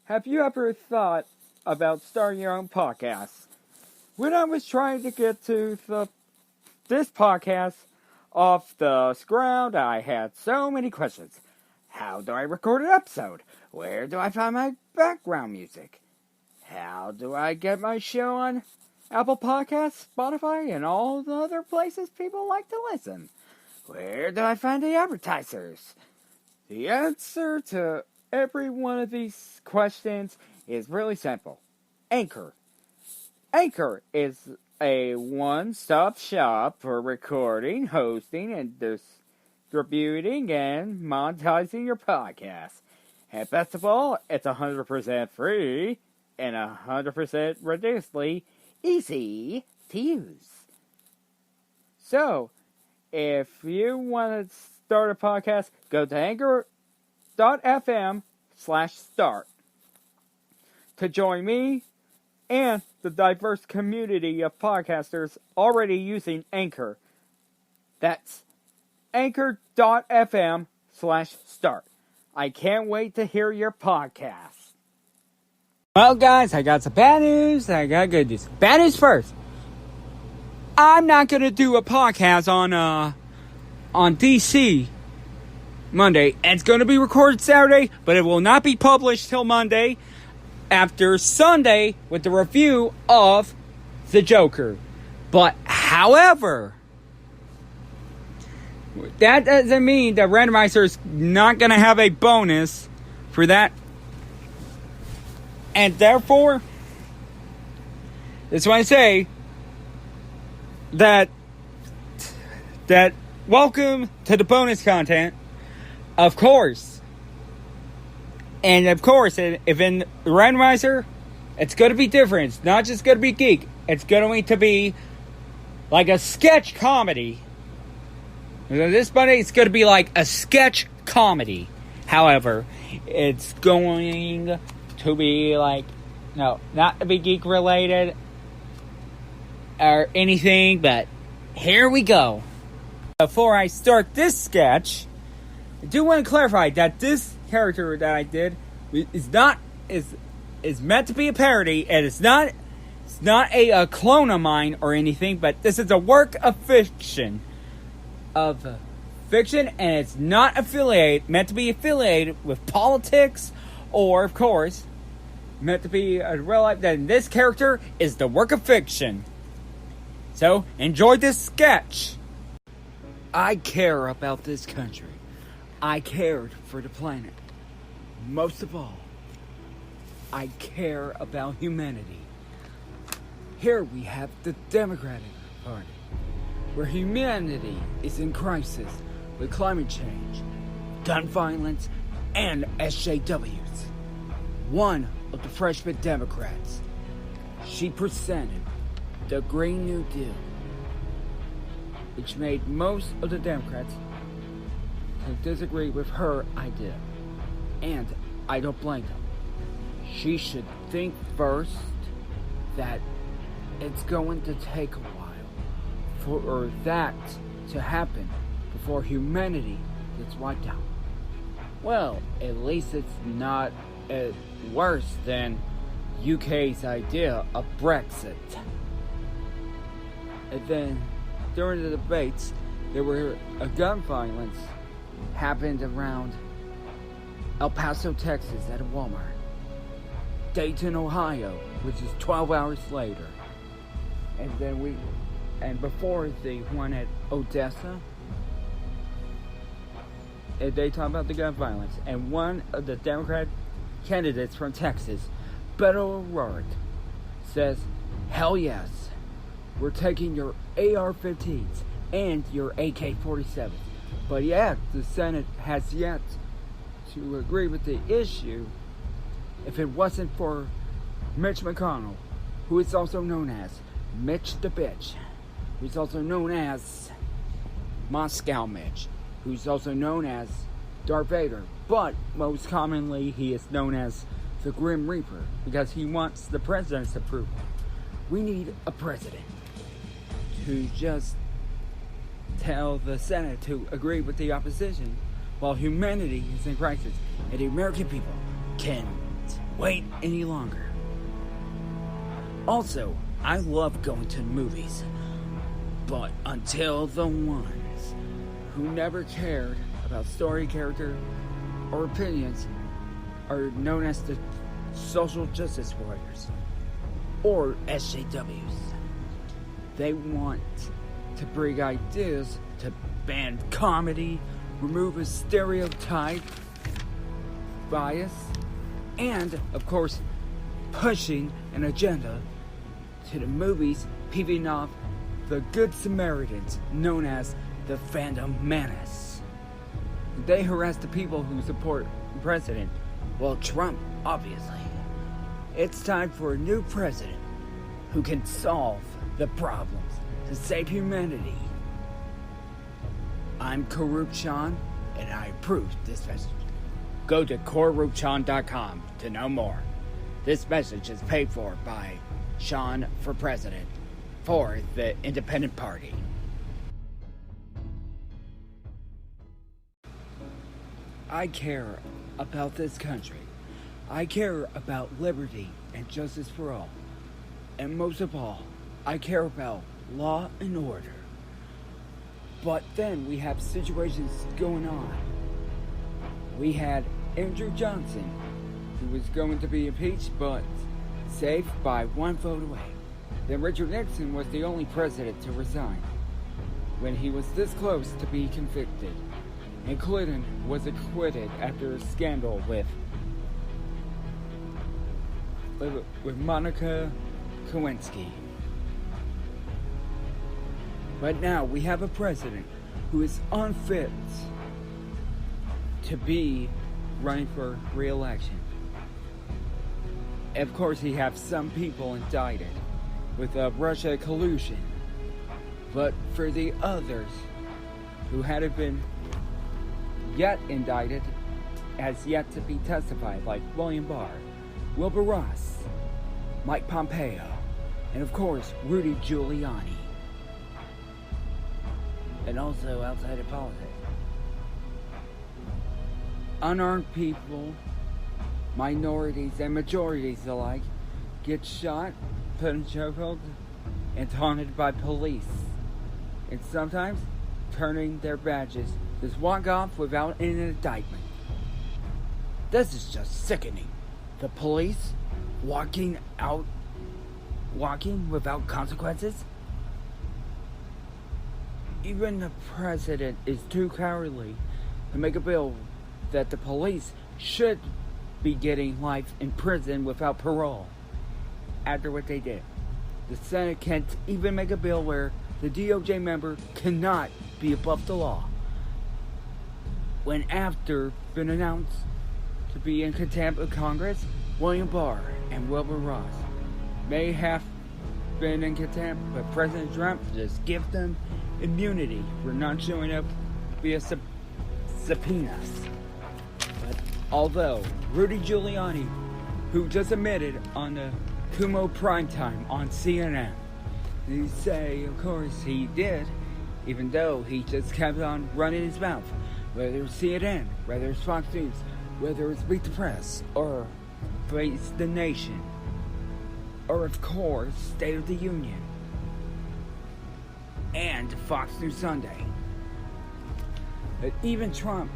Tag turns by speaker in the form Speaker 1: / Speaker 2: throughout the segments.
Speaker 1: Have you ever thought about starting your own podcast? When I was trying to get to this podcast off the ground, I had so many questions. How do I record an episode? Where do I find my background music? How do I get my show on Apple Podcasts, Spotify, and all the other places people like to listen? Where do I find the advertisers? The answer to every one of these questions is really simple. Anchor. Anchor is a one-stop shop for recording, hosting, and distributing and monetizing your podcast. And best of all, it's 100% free and 100% ridiculously easy to use. So, if you want to start a podcast, go to anchor.fm/start to join me and the diverse community of podcasters already using Anchor. That's anchor.fm/start. I can't wait to hear your podcast. Well, guys, I got some bad news and I got good news. Bad news first. I'm not going to do a podcast on DC Monday. It's going to be recorded Saturday, but it will not be published till Monday after Sunday with the review of The Joker. But, however, that doesn't mean that Randomizer is not going to have a bonus for that. And therefore, that's why I say that welcome to the bonus content, of course. And of course, if in the Randomizer, it's going to be different. It's not just going to be geek. It's going to be like a sketch comedy. This Monday, it's going to be like a sketch comedy. However, it's going to be like, no, not to be geek related or anything, but here we go. Before I start this sketch, I do want to clarify that this character that I did is meant to be a parody, and it's not a clone of mine or anything, but this is a work of fiction. And it's not meant to be affiliated with politics, or of course, meant to be a real life. Then this character is the work of fiction. So, enjoy this sketch. I care about this country. I cared for the planet. Most of all, I care about humanity. Here we have the Democratic Party, where humanity is in crisis with climate change, gun violence, and SJWs. One of the freshman Democrats, she presented the Green New Deal, which made most of the Democrats to disagree with her idea. And I don't blame them. She should think first that it's going to take a while for that to happen before humanity gets wiped out. Well, at least it's not worse than UK's idea of Brexit. And then, during the debates, there were a gun violence happened around El Paso, Texas, at a Walmart. Dayton, Ohio, which is 12 hours later. And before the one at Odessa, they talk about the gun violence. And one of the Democrat candidates from Texas, Beto O'Rourke, says, "Hell yes, we're taking your AR-15s and your AK-47s. But yet, the Senate has yet to agree with the issue if it wasn't for Mitch McConnell, who is also known as Mitch the Bitch, who's also known as Moscow Mitch, who's also known as Darth Vader, but most commonly he is known as the Grim Reaper, because he wants the president's approval. We need a president to just tell the Senate to agree with the opposition while humanity is in crisis, and the American people can't wait any longer. Also, I love going to the movies, but until the ones who never cared about story, character, or opinions are known as the social justice warriors, or SJWs. They want to bring ideas to ban comedy, remove a stereotype, bias, and, of course, pushing an agenda to the movies, peeving off the Good Samaritans known as the Phantom Menace. They harass the people who support the president, well, Trump, obviously. It's time for a new president who can solve the problems to save humanity. I'm KorRupe Shawn, and I approve this message. Go to KorRupeShawn.com to know more. This message is paid for by Shawn for President for the Independent Party. I care about this country. I care about liberty and justice for all. And most of all, I care about law and order. But then we have situations going on. We had Andrew Johnson, who was going to be impeached, but saved by one vote away. Then Richard Nixon was the only president to resign when he was this close to be convicted. And Clinton was acquitted after a scandal with Monica Lewinsky. But now we have a president who is unfit to be running for re-election. Of course, he has some people indicted with Russia collusion. But for the others who hadn't been yet indicted, has yet to be testified, like William Barr, Wilbur Ross, Mike Pompeo, and of course, Rudy Giuliani. And also outside of politics. Unarmed people, minorities, and majorities alike get shot, put in chokeholds, and taunted by police. And sometimes turning their badges, just walk off without an indictment. This is just sickening. The police walking without consequences? Even the president is too cowardly to make a bill that the police should be getting life in prison without parole after what they did. The Senate can't even make a bill where the DOJ member cannot be above the law. When after been announced to be in contempt of Congress, William Barr and Wilbur Ross may have been in contempt, but President Trump just give them immunity for not showing up via subpoenas. But although Rudy Giuliani, who just admitted on the Kumo primetime on CNN, they say, of course, he did, even though he just kept on running his mouth, whether it's CNN, whether it's Fox News, whether it's Beat the Press, or Face the Nation, or of course, State of the Union, and Fox News Sunday. But even Trump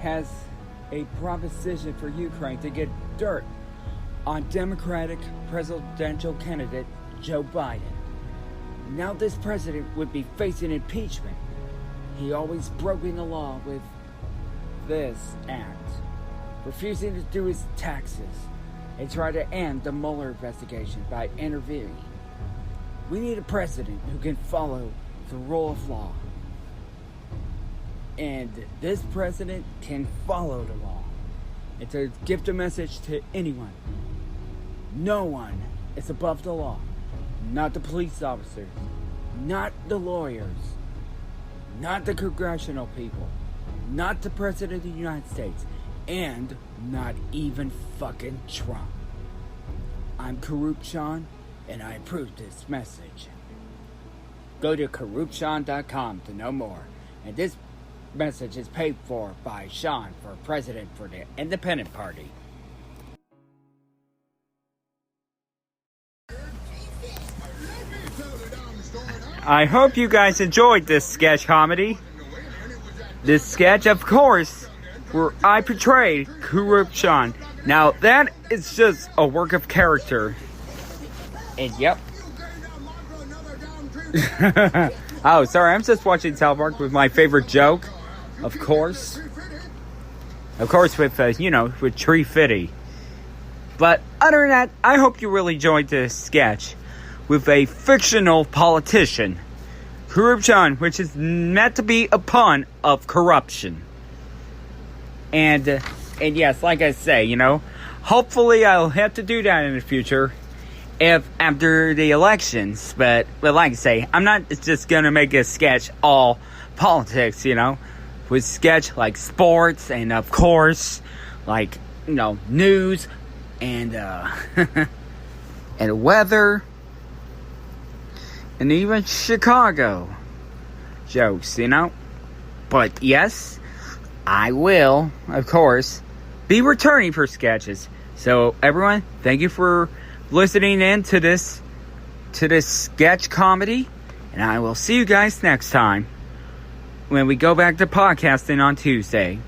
Speaker 1: has a proposition for Ukraine to get dirt on Democratic presidential candidate Joe Biden. Now this president would be facing impeachment. He always broken the law with this act, refusing to do his taxes, and try to end the Mueller investigation by intervening. We need a president who can follow the rule of law. And this president can follow the law. And to give the message to anyone, no one is above the law. Not the police officers, not the lawyers, not the congressional people, not the President of the United States, and not even fucking Trump. I'm KorRupe Shawn, and I approve this message. Go to KorRupeShawn.com to know more. And this message is paid for by Shawn for President for the Independent Party. I hope you guys enjoyed this sketch comedy. This sketch, of course, where I portrayed KorRupe Shawn. Now, that is just a work of character. And yep. Oh, sorry, I'm just watching South Park with my favorite joke. Of course. Of course, with, with Tree Fitty. But other than that, I hope you really enjoyed this sketch with a fictional politician, KorRupe Shawn, which is meant to be a pun of corruption. And yes, like I say, hopefully I'll have to do that in the future if after the elections. But like I say, I'm not just going to make a sketch all politics, with sketch like sports and, of course, like, news and, and weather and even Chicago jokes, But yes, I will, of course, be returning for sketches. So everyone, thank you for listening in to this sketch comedy, and I will see you guys next time when we go back to podcasting on Tuesday.